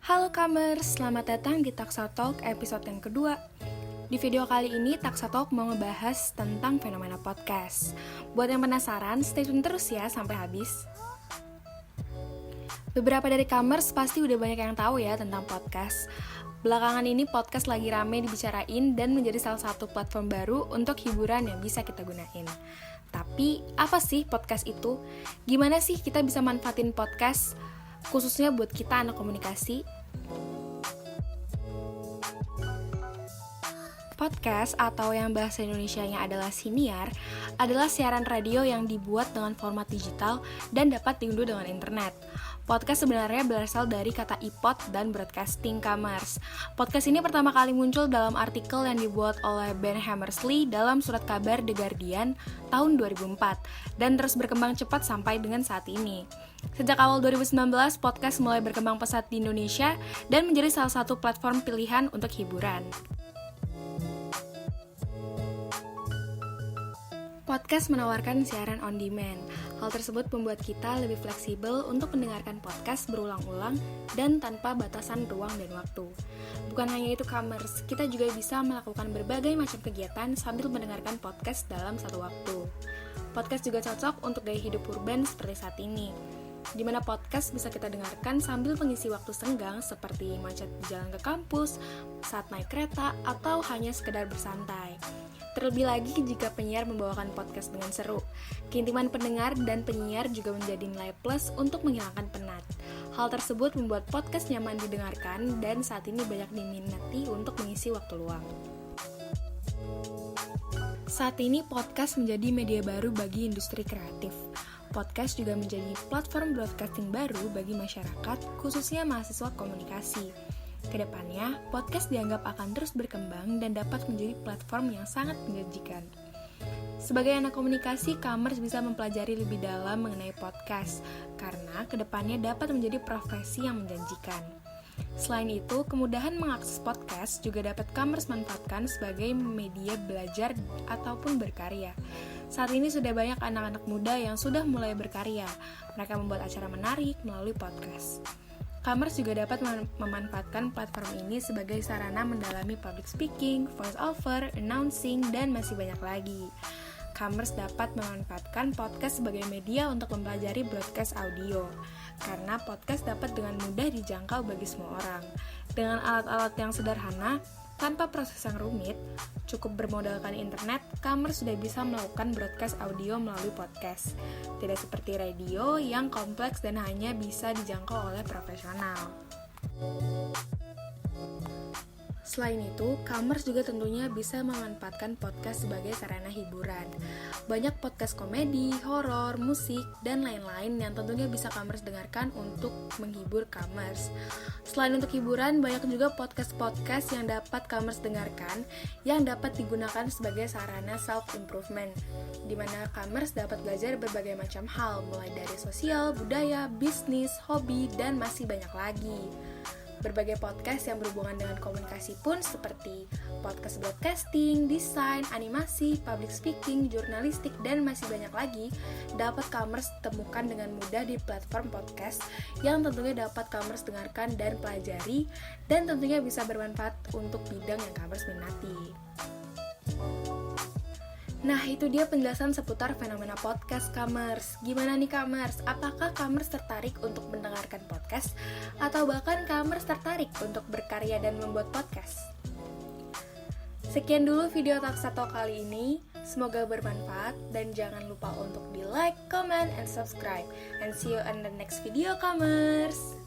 Halo Kamers, selamat datang di Taksa Talk episode yang kedua. Di video kali ini, Taksa Talk mau ngebahas tentang fenomena podcast. Buat yang penasaran, stay tune terus ya sampai habis. Beberapa dari Kamers pasti udah banyak yang tahu ya tentang podcast. Belakangan ini podcast lagi rame dibicarain dan menjadi salah satu platform baru untuk hiburan yang bisa kita gunain. Tapi, apa sih podcast itu? Gimana sih kita bisa manfaatin podcast? Khususnya buat kita anak komunikasi. Podcast atau yang bahasa Indonesianya adalah siniar adalah siaran radio yang dibuat dengan format digital dan dapat diunduh dengan internet. Podcast sebenarnya berasal dari kata iPod dan broadcasting Kamers. Podcast ini pertama kali muncul dalam artikel yang dibuat oleh Ben Hammersley dalam surat kabar The Guardian tahun 2004 dan terus berkembang cepat sampai dengan saat ini. Sejak awal 2019, podcast mulai berkembang pesat di Indonesia dan menjadi salah satu platform pilihan untuk hiburan. Podcast menawarkan siaran on demand. Hal tersebut membuat kita lebih fleksibel untuk mendengarkan podcast berulang-ulang dan tanpa batasan ruang dan waktu. Bukan hanya itu Kamers, kita juga bisa melakukan berbagai macam kegiatan sambil mendengarkan podcast dalam satu waktu. Podcast juga cocok untuk gaya hidup urban seperti saat ini, di mana podcast bisa kita dengarkan sambil mengisi waktu senggang seperti macet di jalan ke kampus, saat naik kereta, atau hanya sekedar bersantai. Terlebih lagi jika penyiar membawakan podcast dengan seru. Keintiman pendengar dan penyiar juga menjadi nilai plus untuk menghilangkan penat. Hal tersebut membuat podcast nyaman didengarkan dan saat ini banyak diminati untuk mengisi waktu luang. Saat ini podcast menjadi media baru bagi industri kreatif. Podcast juga menjadi platform broadcasting baru bagi masyarakat, khususnya mahasiswa komunikasi. Kedepannya, podcast dianggap akan terus berkembang dan dapat menjadi platform yang sangat menjanjikan. Sebagai anak komunikasi, Kamers bisa mempelajari lebih dalam mengenai podcast, karena kedepannya dapat menjadi profesi yang menjanjikan. Selain itu, kemudahan mengakses podcast juga dapat Kamers manfaatkan sebagai media belajar ataupun berkarya. Saat ini sudah banyak anak-anak muda yang sudah mulai berkarya. Mereka membuat acara menarik melalui podcast. Kamers juga dapat memanfaatkan platform ini sebagai sarana mendalami public speaking, voice over, announcing, dan masih banyak lagi. Kamers dapat memanfaatkan podcast sebagai media untuk mempelajari broadcast audio, karena podcast dapat dengan mudah dijangkau bagi semua orang. Dengan alat-alat yang sederhana, tanpa proses yang rumit, cukup bermodalkan internet, Kamers sudah bisa melakukan broadcast audio melalui podcast. Tidak seperti radio yang kompleks dan hanya bisa dijangkau oleh profesional. Selain itu, Kamers juga tentunya bisa memanfaatkan podcast sebagai sarana hiburan. Banyak podcast komedi, horor, musik, dan lain-lain yang tentunya bisa Kamers dengarkan untuk menghibur Kamers. Selain untuk hiburan, banyak juga podcast-podcast yang dapat Kamers dengarkan yang dapat digunakan sebagai sarana self-improvement, di mana Kamers dapat belajar berbagai macam hal, mulai dari sosial, budaya, bisnis, hobi, dan masih banyak lagi. Berbagai podcast yang berhubungan dengan komunikasi pun seperti podcast broadcasting, desain, animasi, public speaking, jurnalistik, dan masih banyak lagi dapat Kamers temukan dengan mudah di platform podcast yang tentunya dapat Kamers dengarkan dan pelajari dan tentunya bisa bermanfaat untuk bidang yang Kamers minati. Nah, itu dia penjelasan seputar fenomena podcast Kamers. Gimana nih Kamers? Apakah Kamers tertarik untuk mendengarkan podcast? Atau bahkan Kamers tertarik untuk berkarya dan membuat podcast? Sekian dulu video Taksa Talk kali ini. Semoga bermanfaat dan jangan lupa untuk di like, comment, and subscribe. And see you on the next video Kamers.